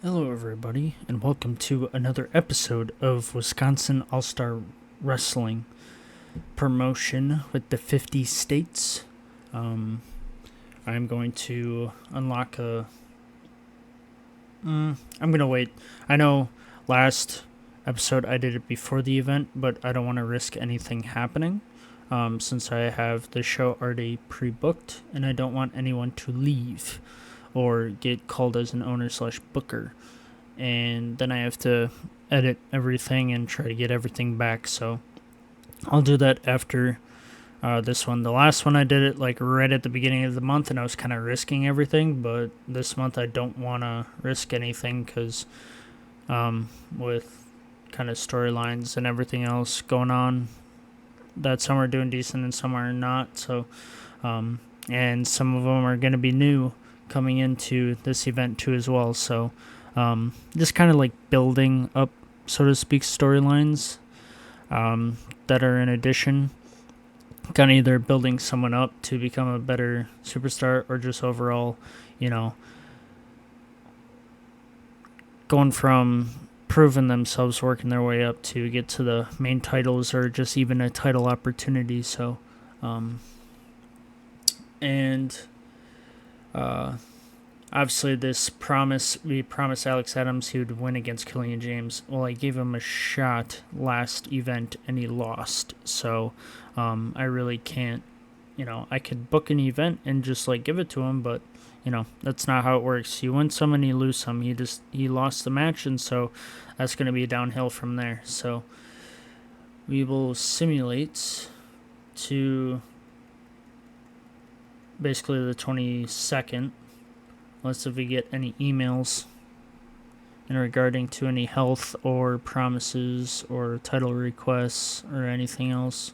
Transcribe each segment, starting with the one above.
Hello, everybody, and welcome to another episode of Wisconsin All-Star Wrestling promotion with the 50 states. I'm going to unlock a... I'm going to wait. I know last episode I did it before the event, but I don't want to risk anything happening since I have the show already pre-booked, and I don't want anyone to leave or get called as an owner/booker, and then I have to edit everything and try to get everything back. So I'll do that after this one. The last one I did it like right at the beginning of the month, and I was kind of risking everything. But this month I don't want to risk anything because with kind of storylines and everything else going on, that some are doing decent and some are not. So and some of them are going to be new coming into this event too as well. So just kind of like building up, so to speak, storylines that are in addition, kind of either building someone up to become a better superstar or just overall, going from proving themselves, working their way up to get to the main titles or just even a title opportunity. So obviously we promised Alex Adams he would win against Killian James. Well, I gave him a shot last event and he lost. So I really can't, I could book an event and just like give it to him, but that's not how it works. You win some and you lose some. He lost the match, and so that's going to be downhill from there. So we will simulate to basically the 22nd. Unless if we get any emails in regarding to any health or promises or title requests or anything else.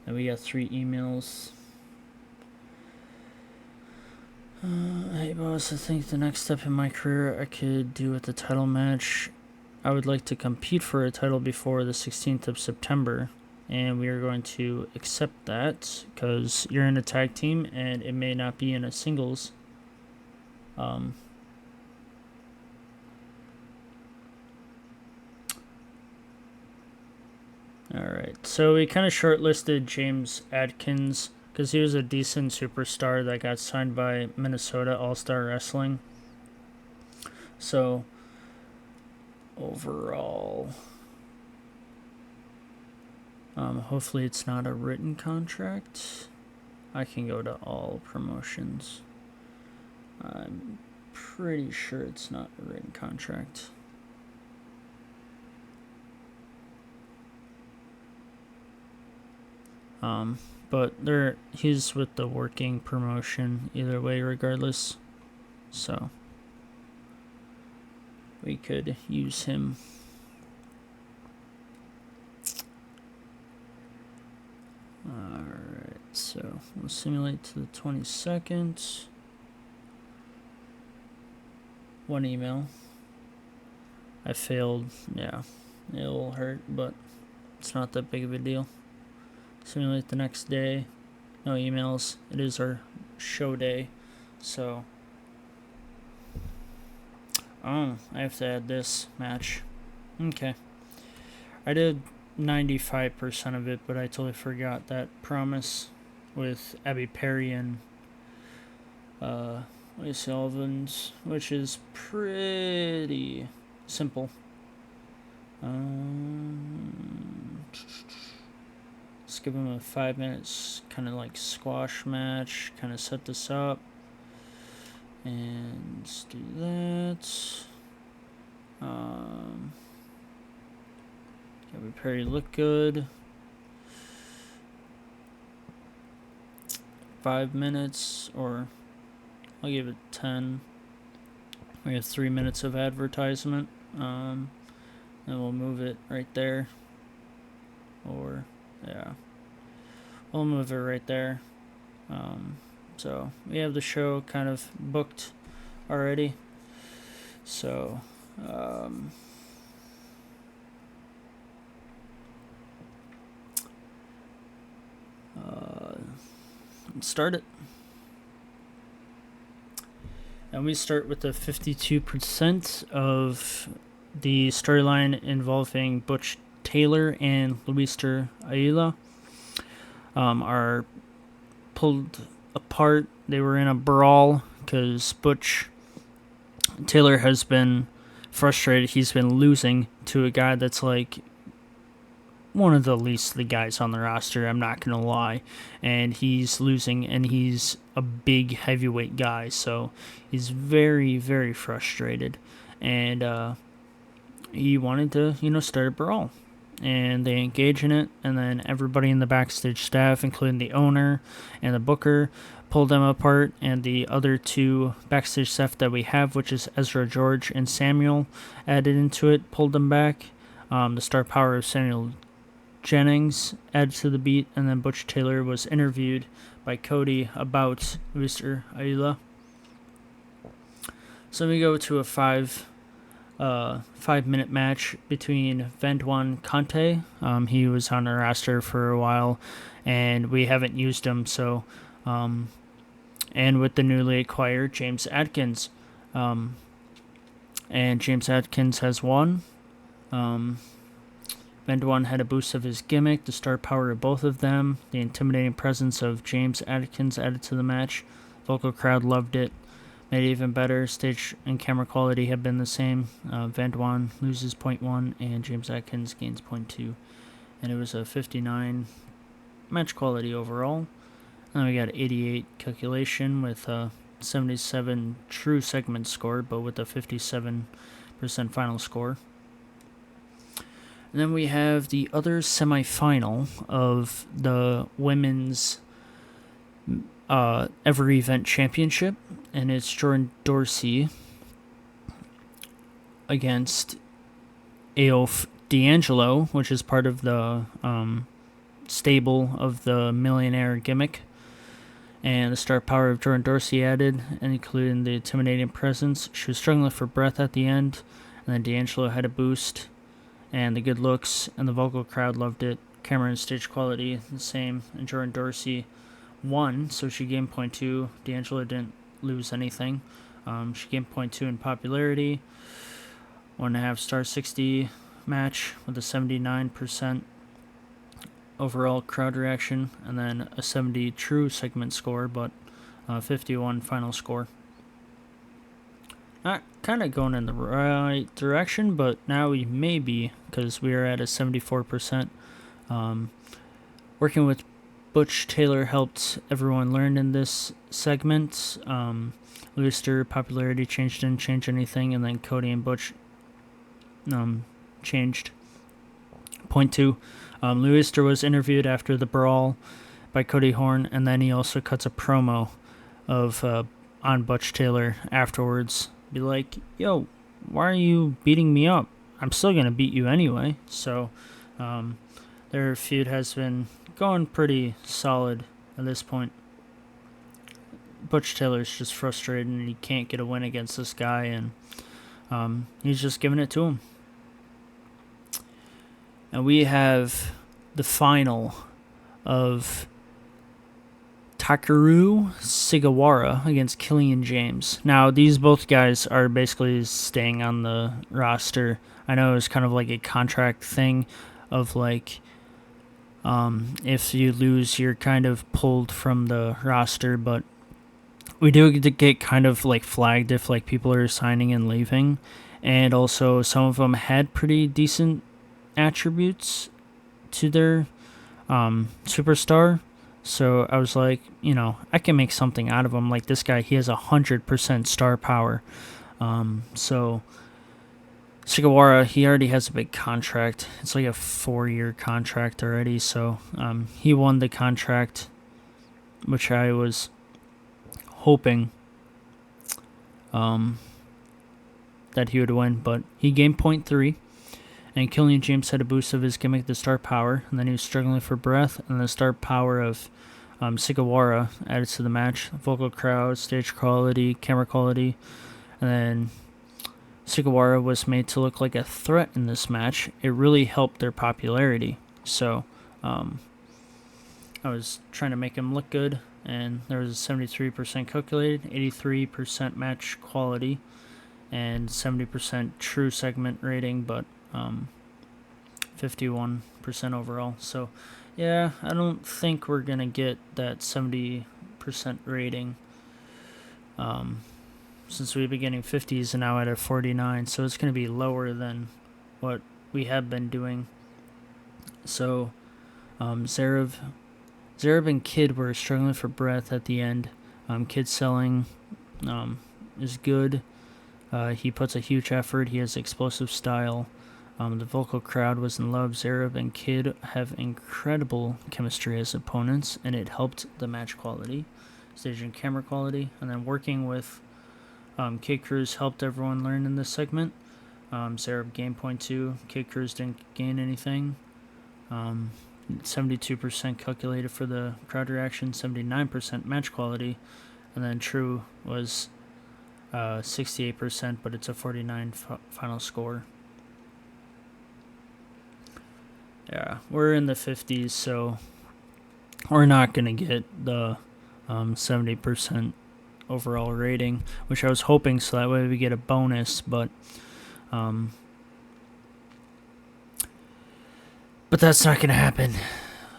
And we got 3 emails. Hey boss, I think the next step in my career I could do with the title match. I would like to compete for a title before the 16th of September. And we are going to accept that because you're in a tag team and it may not be in a singles. Alright, so we kind of shortlisted James Adkins because he was a decent superstar that got signed by Minnesota All-Star Wrestling. So overall, hopefully it's not a written contract. I can go to all promotions. I'm pretty sure it's not a written contract. But he's with the working promotion either way, regardless. So we could use him. Alright, so we'll simulate to the 22nd. 1 email. I failed. Yeah, it'll hurt, but it's not that big of a deal. Simulate the next day. No emails. It is our show day. So I have to add this match. Okay. I did 95% of it, but I totally forgot that promise with Abby Perry and Sullivan's, which is pretty simple. Let's give him a 5 minutes kind of like squash match, kind of set this up. And let's do that. Gabby Perry look good. 5 minutes, or I'll give it 10. We have 3 minutes of advertisement. Then we'll move it right there. Or, yeah. We'll move it right there. So we have the show kind of booked already. So, start it. And we start with the 52% of the storyline involving Butch Taylor and Luister Ayala. Are pulled apart. They were in a brawl because Butch Taylor has been frustrated. He's been losing to a guy that's like one of the least the guys on the roster, I'm not going to lie. And he's losing, and he's a big heavyweight guy, so he's very, very frustrated. And he wanted to, start a brawl. And they engage in it, and then everybody in the backstage staff, including the owner and the booker, pulled them apart, and the other two backstage staff that we have, which is Ezra George and Samuel, added into it, pulled them back. The star power of Samuel Jennings added to the beat, and then Butch Taylor was interviewed by Cody about Mr. Ayala. So we go to a 5-minute match between Vendwan Conte. He was on the roster for a while, and we haven't used him, so and with the newly acquired James Atkins. And James Atkins has won. Vendwan had a boost of his gimmick, the star power of both of them, the intimidating presence of James Atkins added to the match. Local crowd loved it. Made it even better. Stage and camera quality have been the same. Vendwan loses 0.1 and James Atkins gains 0.2. And it was a 59 match quality overall. And then we got 88 calculation with a 77 true segment score, but with a 57% final score. And then we have the other semifinal of the women's every event championship, and it's Jordan Dorsey against Aof D'Angelo, which is part of the stable of the millionaire gimmick. And the star power of Jordan Dorsey added, and including the intimidating presence. She was struggling for breath at the end, and then D'Angelo had a boost, and the good looks, and the vocal crowd loved it. Camera and stage quality the same, and Jordan Dorsey won, so she gained 0.2. D'Angelo didn't lose anything. She gained 0.2 in popularity. 1.5 star 60 match with a 79% overall crowd reaction, and then a 70 true segment score, but 51 final score. Not kind of going in the right direction, but now we may be, because we are at a 74%. Working with Butch Taylor helped everyone learn in this segment. Luister popularity didn't change anything, and then Cody and Butch changed. 0.2. Luister was interviewed after the brawl by Cody Horn, and then he also cuts a promo of on Butch Taylor afterwards. Be like, yo, why are you beating me up? I'm still going to beat you anyway. So their feud has been going pretty solid at this point. Butch Taylor's just frustrated and he can't get a win against this guy, and he's just giving it to him. And we have the final of Takeru Sugawara against Killian James. Now, these both guys are basically staying on the roster. I know it's kind of like a contract thing of like, if you lose, you're kind of pulled from the roster, but we do get kind of like flagged if like people are signing and leaving. And also some of them had pretty decent attributes to their superstar. So I was like, I can make something out of him. Like this guy, he has 100% star power. So Sugawara, he already has a big contract. It's like a 4-year contract already. So he won the contract, which I was hoping that he would win. But he gained 0.3. And Killian James had a boost of his gimmick, the star power, and then he was struggling for breath, and the star power of Sugawara added to the match. Vocal crowd, stage quality, camera quality, and then Sugawara was made to look like a threat in this match. It really helped their popularity. So I was trying to make him look good, and there was a 73% calculated, 83% match quality, and 70% true segment rating, but 51% overall. So, yeah, I don't think we're going to get that 70% rating. Since we've been getting 50s and now at a 49, so it's going to be lower than what we have been doing. So, Zarev and Kid were struggling for breath at the end. Kid selling is good. He puts a huge effort. He has explosive style. The vocal crowd was in love. Zarev and Kid have incredible chemistry as opponents, and it helped the match quality, stage and camera quality, and then working with Kid Cruz helped everyone learn in this segment. Zarev gained 0.2. Kid Cruz didn't gain anything. 72% calculated for the crowd reaction, 79% match quality, and then true was 68%, but it's a 49 final score. Yeah, we're in the 50s, so we're not going to get the 70% overall rating, which I was hoping, so that way we get a bonus, but that's not going to happen.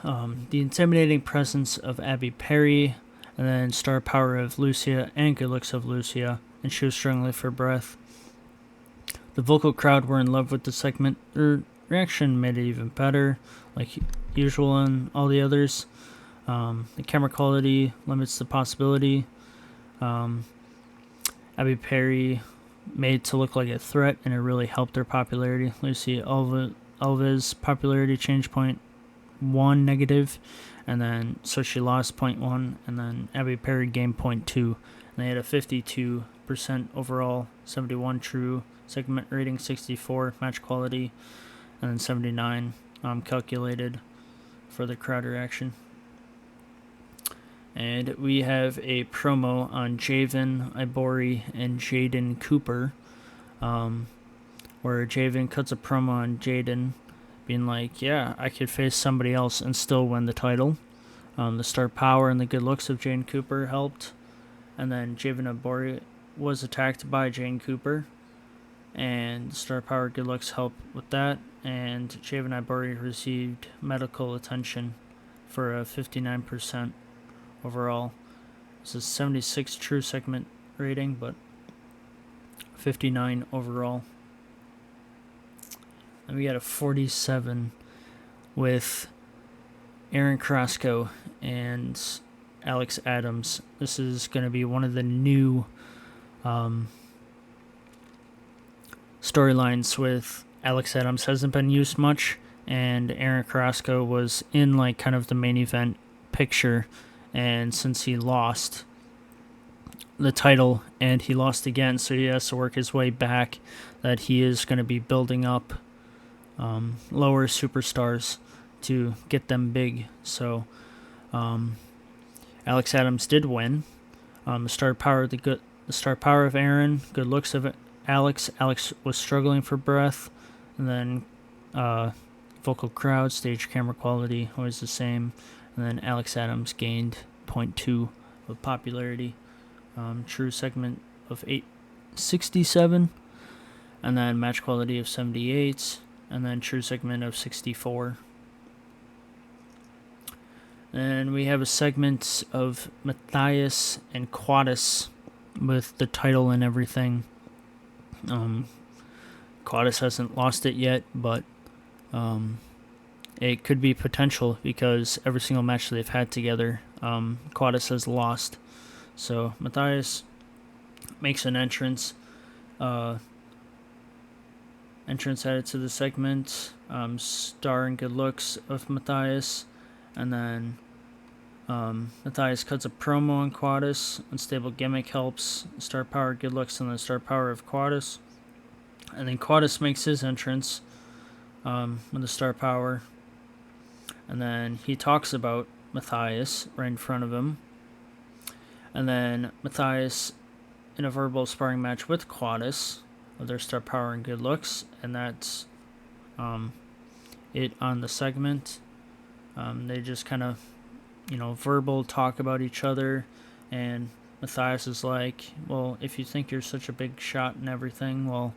The intimidating presence of Abby Perry, and then star power of Lucia and good looks of Lucia, and she was struggling for breath. The vocal crowd were in love with the segment. Their reaction made it even better, like usual in all the others. The camera quality limits the possibility. Abby Perry made to look like a threat, and it really helped their popularity. Lucy Alves popularity change 0.1 negative, and then so she lost 0.1, and then Abby Perry gained 0.2, and they had a 52% overall, 71 true segment rating, 64 match quality, and then 79 calculated for the crowd reaction. And we have a promo on Javen Ibori and Jaden Cooper, where Javen cuts a promo on Jaden, being like, yeah, I could face somebody else and still win the title. The star power and the good looks of Jaden Cooper helped. And then Javen Ibori was attacked by Jaden Cooper, and star power good looks helped with that. And Javen Ibori received medical attention for a 59% overall. It's a 76 true segment rating, but 59 overall. And we got a 47 with Aaron Carrasco and Alex Adams. This is going to be one of the new storylines with Alex Adams. Hasn't been used much, and Aaron Carrasco was in like kind of the main event picture, and since he lost the title and he lost again, so he has to work his way back, that he is going to be building up lower superstars to get them big. So Alex Adams did win. The star power of Aaron, good looks of Alex. Alex was struggling for breath, and then vocal crowd, stage camera quality, always the same. And then Alex Adams gained 0.2 of popularity. True segment of 867, and then match quality of 78, and then true segment of 64. And we have a segment of Matthias and Quadis with the title and everything. Quadis hasn't lost it yet, but it could be potential because every single match that they've had together, Quadis has lost. So Matthias makes an entrance. Entrance added to the segment. Star and good looks of Matthias. And then Matthias cuts a promo on Quadis. Unstable gimmick helps. Star power, good looks, and the star power of Quadis. And then Quadis makes his entrance with the star power. And then he talks about Matthias right in front of him. And then Matthias in a verbal sparring match with Quadis with their star power and good looks. And that's it on the segment. They just kind of verbal talk about each other. And Matthias is like, well, if you think you're such a big shot and everything, well,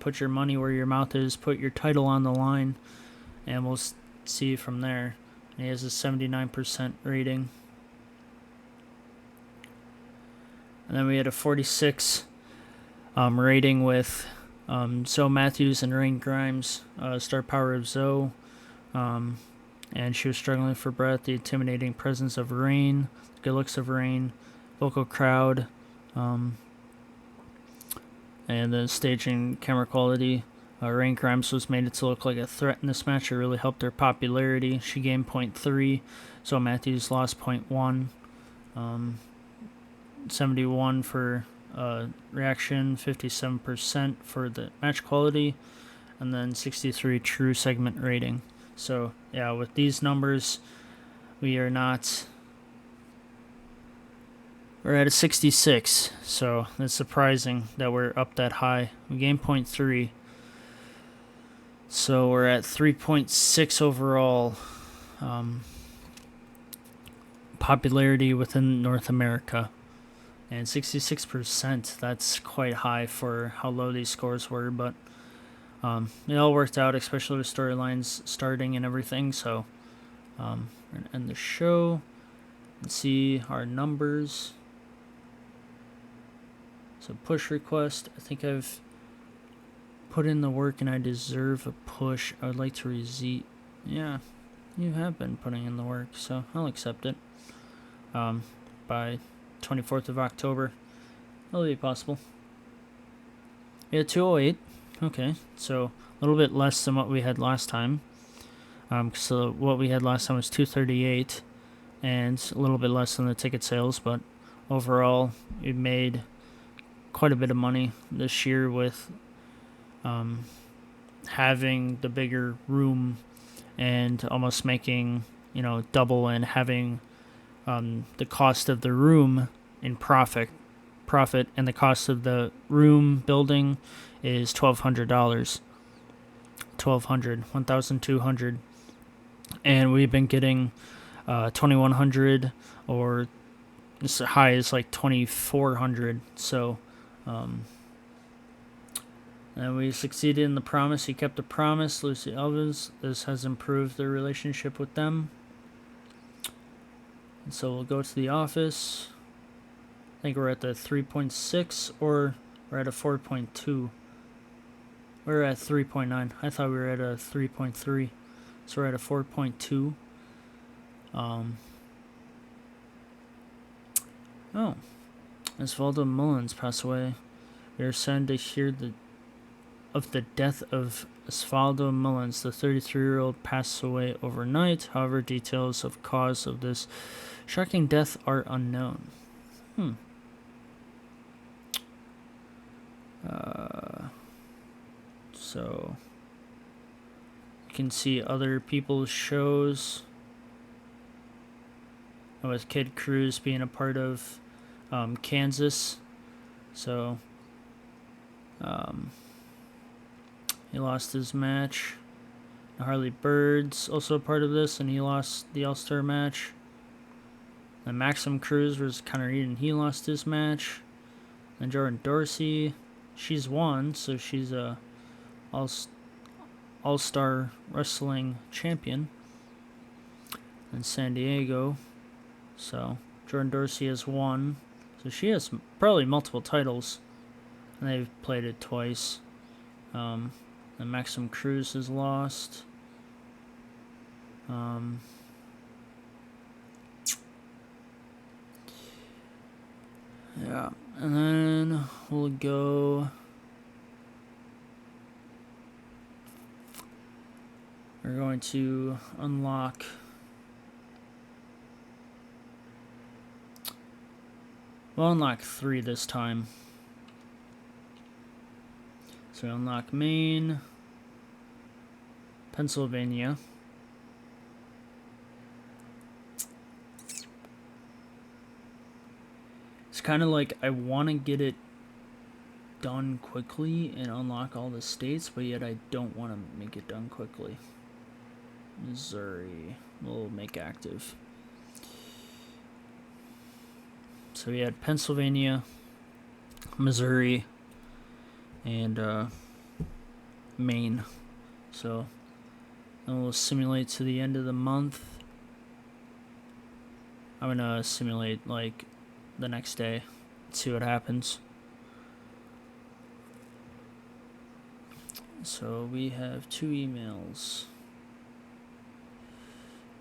put your money where your mouth is, put your title on the line, and we'll see from there. And he has a 79% rating. And then we had a 46 rating with Zoe Matthews and Rain Grimes, star power of Zoe. And she was struggling for breath, the intimidating presence of Rain, the good looks of Rain, vocal crowd, and the staging camera quality. Rain Grimes was made to look like a threat in this match. It really helped her popularity. She gained 0.3, so Matthews lost 0.1. 71 for reaction, 57% for the match quality, and then 63 true segment rating. So yeah, with these numbers, we're at a 66. So it's surprising that we're up that high. We gained 0.3. So we're at 3.6 overall popularity within North America. And 66%, that's quite high for how low these scores were, but it all worked out, especially with storylines starting and everything. So we're going to end the show and see our numbers. So push request, I think I've put in the work and I deserve a push. I would like to receipt. Yeah, you have been putting in the work, so I'll accept it. By 24th of October, that'll be possible. Yeah, 208. Okay, so a little bit less than what we had last time. So what we had last time was 238, and a little bit less than the ticket sales, but overall, we made quite a bit of money this year with having the bigger room and almost making, double, and having the cost of the room in profit, and the cost of the room building is $1,200, $1,200, and we've been getting $2,100, or as high as like $2,400. So and we succeeded in the promise. He kept the promise. Lucy Elvis, this has improved their relationship with them. And so we'll go to the office. I think we're at the 3.6, or we're at a 4.2. We're at 3.9. I thought we were at a 3.3. So we're at a 4.2. Osvaldo Mullins passed away. We are saddened to hear of the death of Osvaldo Mullins. The 33-year-old passed away overnight. However, details of cause of this shocking death are unknown. So you can see other people's shows, with Kid Cruz being a part of Kansas. So he lost his match. Harley Bird's also a part of this, and he lost the All-Star match. And Maxim Cruz was Connor Eden. He lost his match. And Jordan Dorsey, she's won, so she's a All-Star Wrestling champion in San Diego. So Jordan Dorsey has won. So she has probably multiple titles, and they've played it twice. And Maxim Cruz has lost. Yeah, and then we'll go. We're going to unlock. We'll unlock 3 this time. So we unlock Maine, Pennsylvania. It's kind of like I want to get it done quickly and unlock all the states, but yet I don't want to make it done quickly. Missouri, we'll make active. So we had Pennsylvania, Missouri, and Maine. So then we'll simulate to the end of the month. I'm gonna simulate like the next day, see what happens. So we have 2 emails.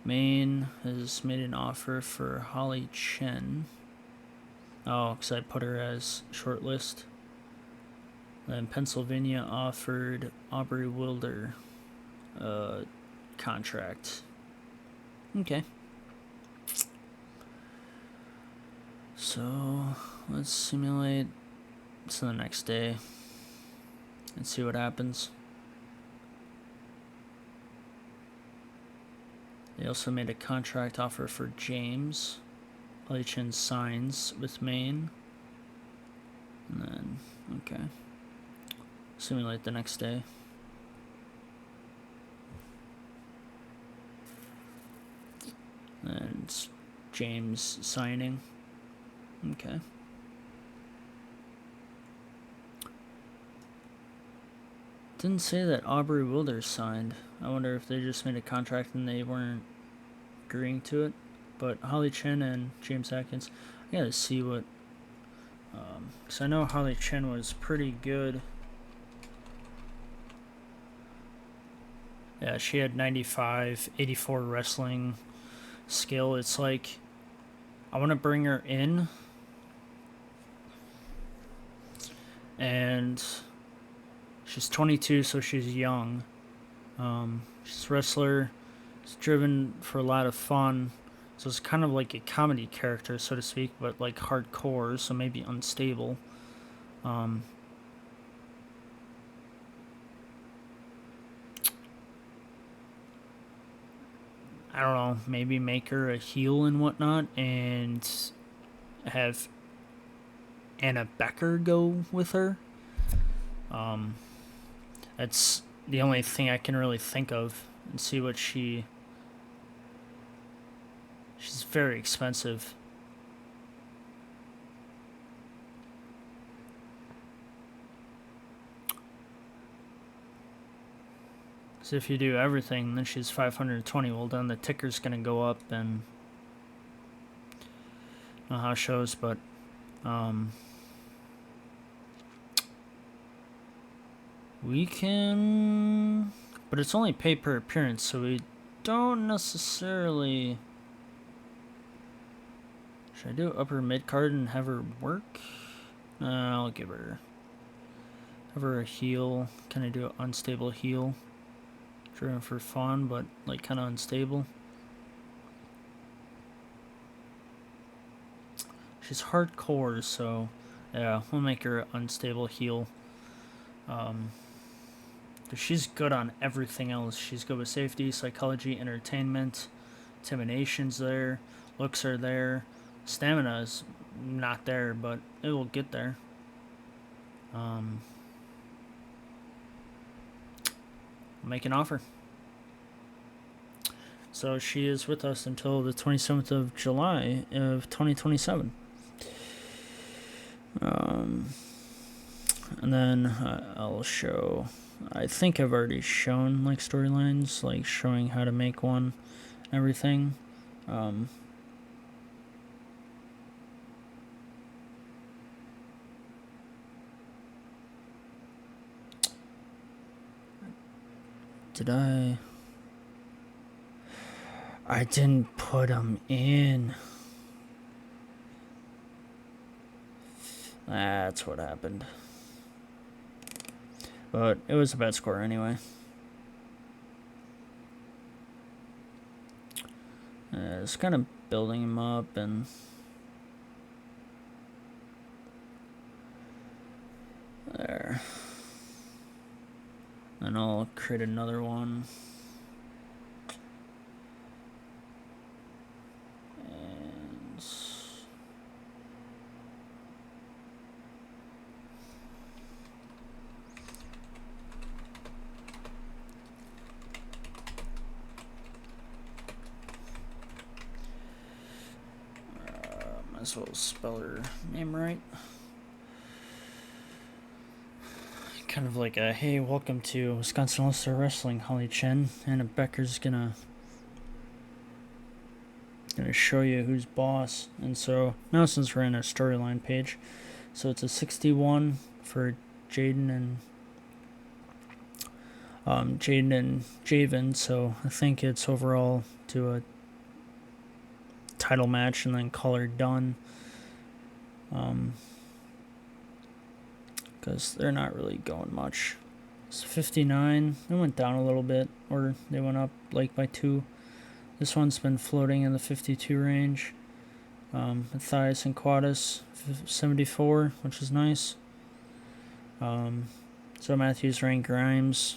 Maine has made an offer for Holly Chen. Oh, because I put her as shortlist. Then Pennsylvania offered Aubrey Wilder a contract. Okay. So let's simulate to the next day and see what happens. They also made a contract offer for James. Holly Chen signs with Maine. And then, okay. Simulate the next day. And it's James signing. Okay. Didn't say that Aubrey Wilder signed. I wonder if they just made a contract and they weren't agreeing to it. But Holly Chen and James Atkins, I gotta see what. Because I know Holly Chen was pretty good. Yeah, she had 95, 84 wrestling skill. It's like, I want to bring her in. And she's 22, so she's young. She's a wrestler. She's driven for a lot of fun. So it's kind of like a comedy character, so to speak, but like hardcore, so maybe unstable. I don't know, maybe make her a heel and whatnot, and have Anna Becker go with her. That's the only thing I can really think of, and see what she's very expensive. So if you do everything, then she's 520. Well, then the ticker's gonna go up, and I don't know how it shows, but we can, but it's only pay per appearance, so we don't necessarily. Should I do upper mid card and have her work? I'll give her. Have her a heel. Can I do an unstable heel? Driven for fun, but like kind of unstable. She's hardcore, so yeah, we'll make her an unstable heel. She's good on everything else. She's good with safety, psychology, entertainment, intimidation's there, looks are there, stamina's not there, but it will get there. Make an offer. So she is with us until the 27th of July of 2027. And then I'll show, I think I've already shown like storylines, like showing how to make one, everything. Did I didn't put them in. That's what happened. But it was a bad score anyway. It's kind of building him up, and there. And I'll create another one. And as well spell her name right. Kind of like a, hey, welcome to Wisconsin All-Star Wrestling, Holly Chen. Anna Becker's gonna show you who's boss. And so now, since we're in a storyline page, so it's a 61 for Jaden and Javen. So I think it's overall to a title match and then call her done. Because they're not really going much. It's 59. It went down a little bit, or they went up like by 2. This one's been floating in the 52 range. Matthias and Quadus, 74, which is nice. So Matthews, Rank, Grimes,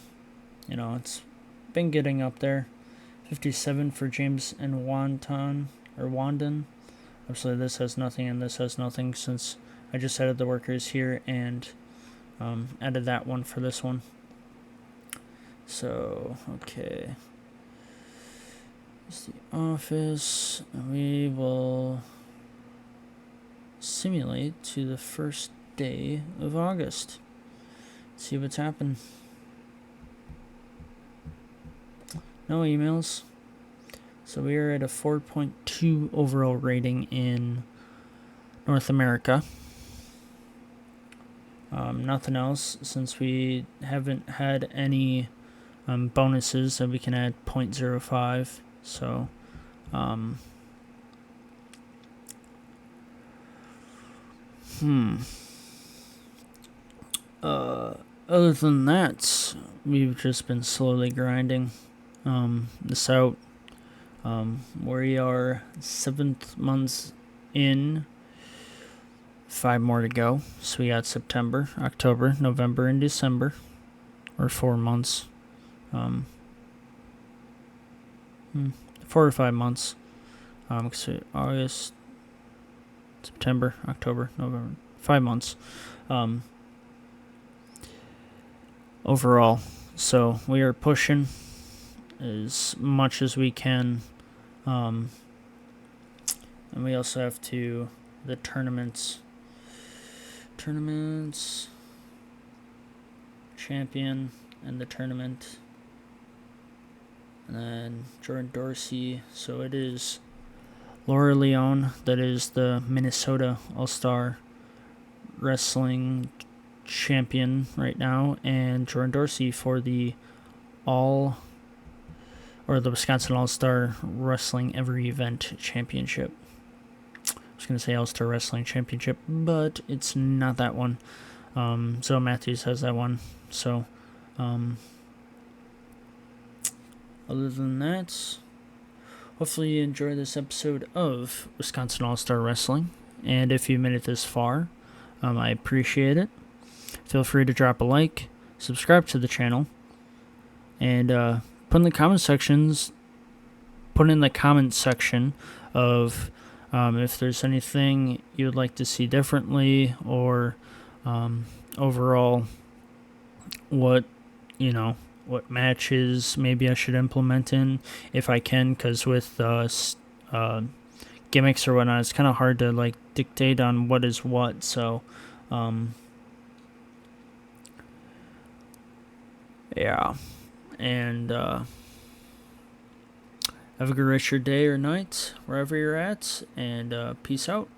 it's been getting up there. 57 for James and Wandon. Obviously, this has nothing and this has nothing, since I just added the workers here and added that one for this one. So, okay. It's the office. We will simulate to the first day of August. See what's happened. No emails. So we are at a 4.2 overall rating in North America. Nothing else, since we haven't had any bonuses that we can add 0.05. So, other than that, we've just been slowly grinding this out. We are 7th months in. 5 more to go. So we got September, October, November, and December. Or 4 months. 4 or 5 months. So August, September, October, November. 5 months. Overall. So we are pushing as much as we can. And we also have to the tournaments, champion, and the tournament, and then Jordan Dorsey. So it is Laura Leone, that is the Minnesota All-Star Wrestling champion right now, and Jordan Dorsey for the Wisconsin All-Star Wrestling Every Event Championship. I was going to say All-Star Wrestling Championship, but it's not that one. Zoe Matthews has that one. So, other than that, hopefully you enjoy this episode of Wisconsin All-Star Wrestling. And if you made it this far, I appreciate it. Feel free to drop a like, subscribe to the channel, and put in the comment section of if there's anything you'd like to see differently, or overall what matches maybe I should implement in, if I can, because with gimmicks or whatnot, it's kind of hard to dictate on what is what. So yeah, and have a good rest of your day or night, wherever you're at, and peace out.